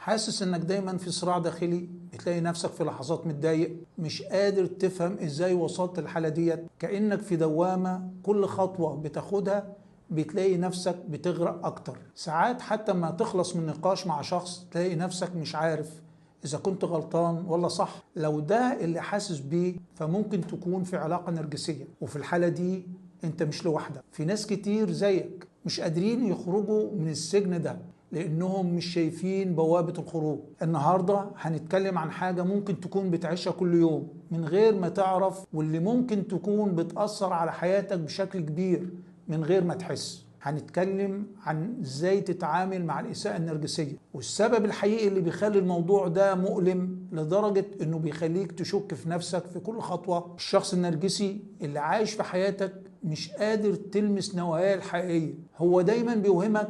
حاسس انك دايما في صراع داخلي، بتلاقي نفسك في لحظات متضايق، مش قادر تفهم ازاي وصلت للحالة ديت، كأنك في دوامة كل خطوة بتاخدها بتلاقي نفسك بتغرق اكتر. ساعات حتى ما تخلص من نقاش مع شخص تلاقي نفسك مش عارف إذا كنت غلطان ولا صح. لو ده اللي حاسس بيه فممكن تكون في علاقة نرجسية، وفي الحالة دي أنت مش لوحدك، في ناس كتير زيك مش قادرين يخرجوا من السجن ده لأنهم مش شايفين بوابة الخروج. النهاردة هنتكلم عن حاجة ممكن تكون بتعيشها كل يوم من غير ما تعرف، واللي ممكن تكون بتأثر على حياتك بشكل كبير من غير ما تحس. هنتكلم عن ازاي تتعامل مع الإساءة النرجسية، والسبب الحقيقي اللي بيخلي الموضوع ده مؤلم لدرجة انه بيخليك تشك في نفسك في كل خطوة. الشخص النرجسي اللي عايش في حياتك مش قادر تلمس نواياه الحقيقية، هو دايما بيوهمك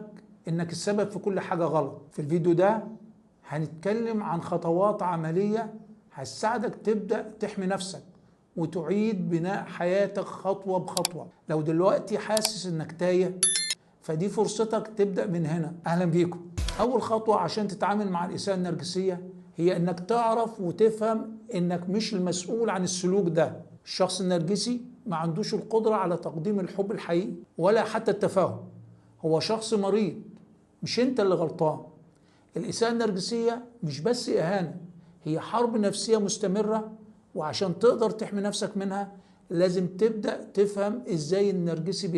انك السبب في كل حاجة غلط. في الفيديو ده هنتكلم عن خطوات عملية هتساعدك تبدأ تحمي نفسك وتعيد بناء حياتك خطوة بخطوة. لو دلوقتي حاسس انك تايه فدي فرصتك تبدأ من هنا. أهلا بيكم. أول خطوة عشان تتعامل مع الإساءة النرجسية هي إنك تعرف وتفهم إنك مش المسؤول عن السلوك ده. الشخص النرجسي ما عندوش القدرة على تقديم الحب الحقيقي ولا حتى التفاهم. هو شخص مريض، مش أنت اللي غلطان. الإساءة النرجسية مش بس إهانة، هي حرب نفسية مستمرة، وعشان تقدر تحمي نفسك منها لازم تبدأ تفهم ازاي النرجسي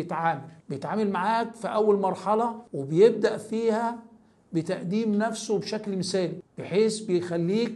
بيتعامل معاك في اول مرحلة، وبيبدأ فيها بتقديم نفسه بشكل مثالي بحيث بيخليك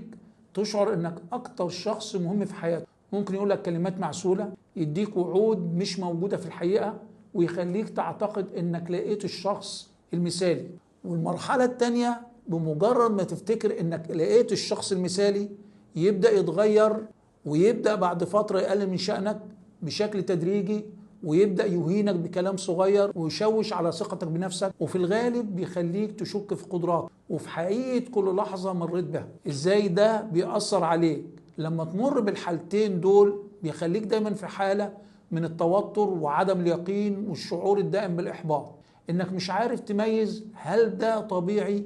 تشعر انك اكتر شخص مهم في حياته. ممكن يقول لك كلمات معسولة، يديك وعود مش موجودة في الحقيقة، ويخليك تعتقد انك لقيت الشخص المثالي. والمرحلة التانية بمجرد ما تفتكر انك لقيت الشخص المثالي يبدأ يتغير، ويبدأ بعد فترة يقلل من شأنك بشكل تدريجي، ويبدأ يهينك بكلام صغير ويشوش على ثقتك بنفسك، وفي الغالب بيخليك تشك في قدراتك وفي حقيقة كل لحظة مريت بها. ازاي ده بيأثر عليك؟ لما تمر بالحالتين دول بيخليك دايما في حالة من التوتر وعدم اليقين والشعور الدائم بالإحباط، انك مش عارف تميز هل ده طبيعي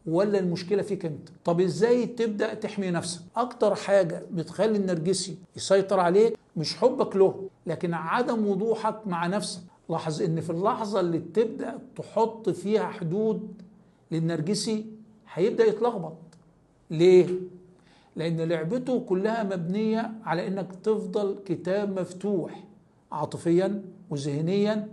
ولا المشكلة فيك انت. طب ازاي تبدأ تحمي نفسك؟ اكتر حاجة بتخلي النرجسي يسيطر عليك مش حبك له، لكن عدم وضوحك مع نفسك. لاحظ ان في اللحظة اللي تبدأ تحط فيها حدود للنرجسي هيبدأ يتلخبط. ليه؟ لان لعبته كلها مبنية على انك تفضل كتاب مفتوح عاطفيا وذهنيا،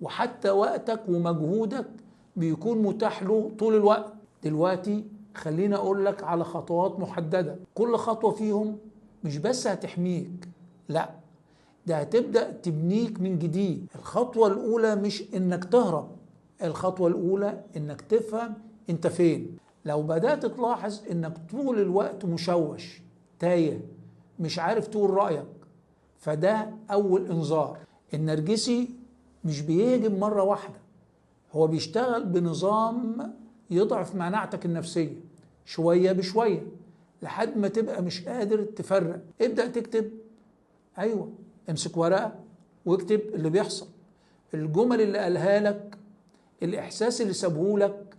وحتى وقتك ومجهودك بيكون متاح له طول الوقت. دلوقتي خليني اقول لك على خطوات محددة، كل خطوة فيهم مش بس هتحميك، لا ده هتبدأ تبنيك من جديد. الخطوة الاولى مش انك تهرب، الخطوة الاولى انك تفهم انت فين. لو بدأت تلاحظ انك طول الوقت مشوش تايه مش عارف تقول رأيك، فده اول انذار. النرجسي مش بيهجم مرة واحدة، هو بيشتغل بنظام يضعف مناعتك النفسية شوية بشوية لحد ما تبقى مش قادر تفرق. ابدأ تكتب، أيوة امسك ورقة واكتب اللي بيحصل، الجمل اللي قالها لك، الإحساس اللي سابهولك،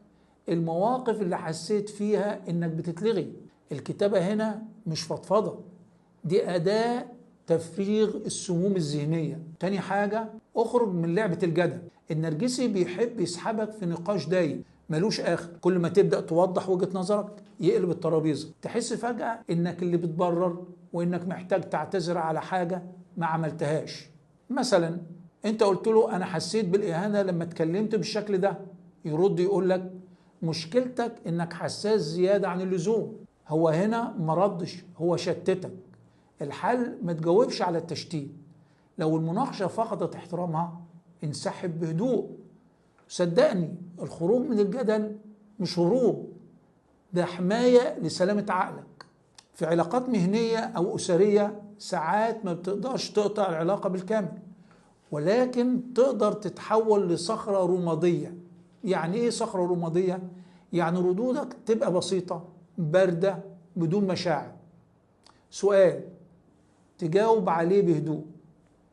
المواقف اللي حسيت فيها إنك بتتلغي. الكتابة هنا مش فضفضة، دي أداة تفريغ السموم الذهنية. تاني حاجة، اخرج من لعبة الجدل. النرجسي بيحب يسحبك في نقاش دايم ملوش آخر، كل ما تبدأ توضح وجهة نظرك يقلب الترابيزة، تحس فجأة إنك اللي بتبرر وإنك محتاج تعتذر على حاجة ما عملتهاش. مثلا أنت قلت له أنا حسيت بالإهانة لما اتكلمت بالشكل ده، يرد يقول لك مشكلتك إنك حساس زيادة عن اللزوم. هو هنا مردش، هو شتتك. الحل ما تجاوبش على التشتيت. لو المناقشة فقدت احترامها انسحب بهدوء. صدقني الخروج من الجدل مش هروب، ده حماية لسلامة عقلك. في علاقات مهنية أو أسرية ساعات ما بتقدرش تقطع العلاقة بالكامل، ولكن تقدر تتحول لصخرة رمادية. يعني إيه صخرة رمادية؟ يعني ردودك تبقى بسيطة باردة بدون مشاعر، سؤال تجاوب عليه بهدوء،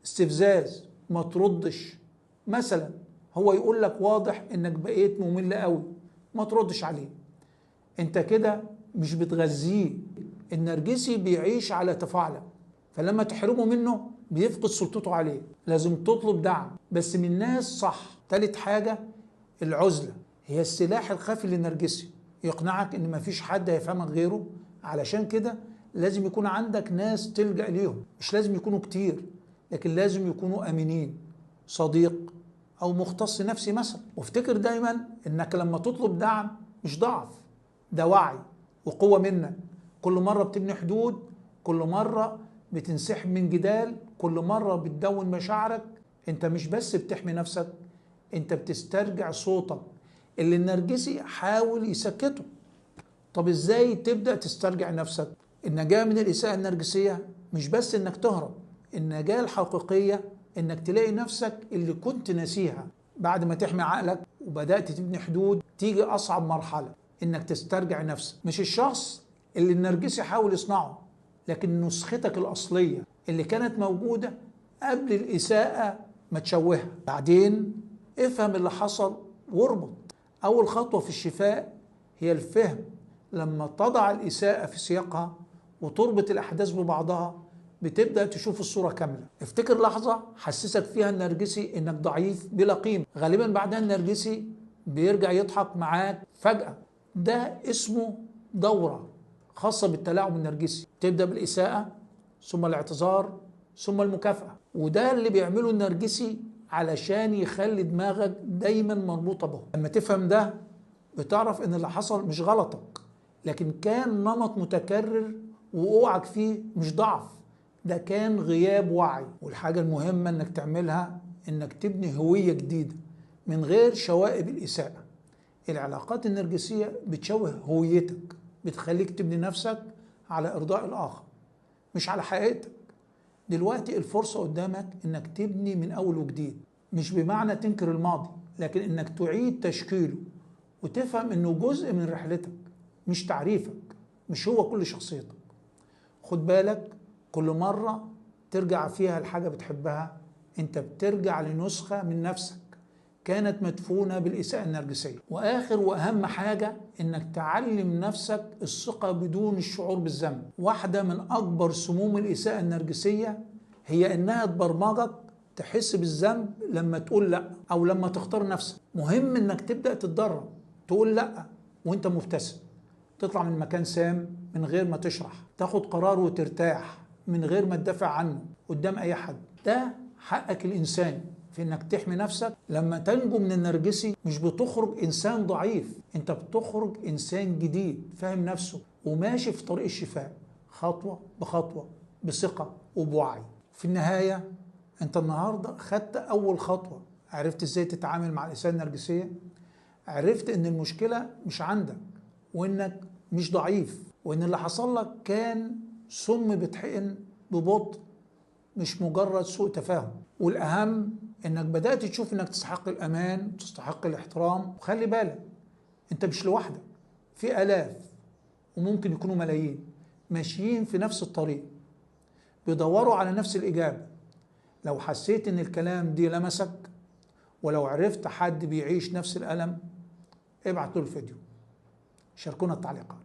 استفزاز ما تردش. مثلا هو يقول لك واضح انك بقيت ممل قوي، ما تردش عليه. انت كده مش بتغذيه. النرجسي بيعيش على تفاعلك، فلما تحرمه منه بيفقد سلطته عليه. لازم تطلب دعم بس من ناس صح. تالت حاجة العزلة، هي السلاح الخفي للنرجسي، يقنعك ان مفيش حد هيفهمك غيره. علشان كده لازم يكون عندك ناس تلجأ ليهم، مش لازم يكونوا كتير لكن لازم يكونوا امينين، صديق او مختص نفسي مثلا. وافتكر دايما انك لما تطلب دعم مش ضعف، ده وعي وقوة منك. كل مرة بتبني حدود، كل مرة بتنسحب من جدال، كل مرة بتدون مشاعرك، انت مش بس بتحمي نفسك، انت بتسترجع صوتك اللي النرجسي حاول يسكته. طب ازاي تبدأ تسترجع نفسك؟ النجاة من الإساءة النرجسية مش بس انك تهرب، النجاة الحقيقية انك تلاقي نفسك اللي كنت ناسيها. بعد ما تحمي عقلك وبدأت تبني حدود، تيجي أصعب مرحلة، انك تسترجع نفسك. مش الشخص اللي النرجسي حاول يصنعه، لكن نسختك الأصلية اللي كانت موجودة قبل الإساءة ما تشوهها. بعدين افهم اللي حصل واربط. أول خطوة في الشفاء هي الفهم. لما تضع الإساءة في سياقها وتربط الأحداث ببعضها بتبدأ تشوف الصورة كاملة. افتكر لحظة حسسك فيها النرجسي إنك ضعيف بلا قيمة، غالبا بعدها النرجسي بيرجع يضحك معاك فجأة. ده اسمه دورة خاصة بالتلاعب النرجسي، تبدأ بالإساءة ثم الاعتذار ثم المكافأة. وده اللي بيعمله النرجسي علشان يخلي دماغك دايما مربوطة به. لما تفهم ده بتعرف ان اللي حصل مش غلطك، لكن كان نمط متكرر وقوعك فيه مش ضعف، ده كان غياب وعي. والحاجة المهمة انك تعملها انك تبني هوية جديدة من غير شوائب الإساءة. العلاقات النرجسية بتشوه هويتك، بتخليك تبني نفسك على إرضاء الآخر مش على حقيقتك. دلوقتي الفرصة قدامك إنك تبني من أول وجديد، مش بمعنى تنكر الماضي لكن إنك تعيد تشكيله وتفهم إنه جزء من رحلتك مش تعريفك، مش هو كل شخصيتك. خد بالك، كل مرة ترجع فيها الحاجة بتحبها أنت بترجع لنسخة من نفسك كانت مدفونة بالإساءة النرجسية. وآخر وأهم حاجة إنك تعلم نفسك الثقة بدون الشعور بالذنب. واحدة من أكبر سموم الإساءة النرجسية هي إنها تبرمجك تحس بالذنب لما تقول لأ أو لما تختار نفسك. مهم إنك تبدأ تتدرب تقول لأ وإنت مبتسم، تطلع من مكان سام من غير ما تشرح، تاخد قرار وترتاح من غير ما تدافع عنه قدام أي حد. ده حقك الإنساني في انك تحمي نفسك. لما تنجو من النرجسي مش بتخرج انسان ضعيف، انت بتخرج انسان جديد فاهم نفسه وماشي في طريق الشفاء خطوة بخطوة بثقة وبوعي. في النهاية انت النهاردة خدت اول خطوة، عرفت ازاي تتعامل مع الإساءة النرجسية، عرفت ان المشكلة مش عندك وانك مش ضعيف، وان اللي حصل لك كان سم بيتحقن ببطء مش مجرد سوء تفاهم. والأهم إنك بدأت تشوف إنك تستحق الأمان وتستحق الاحترام. وخلي بالك أنت مش لوحدك، في آلاف وممكن يكونوا ملايين ماشيين في نفس الطريق بيدوروا على نفس الإجابة. لو حسيت إن الكلام دي لمسك ولو عرفت حد بيعيش نفس الألم ابعت له الفيديو، شاركونا التعليقات.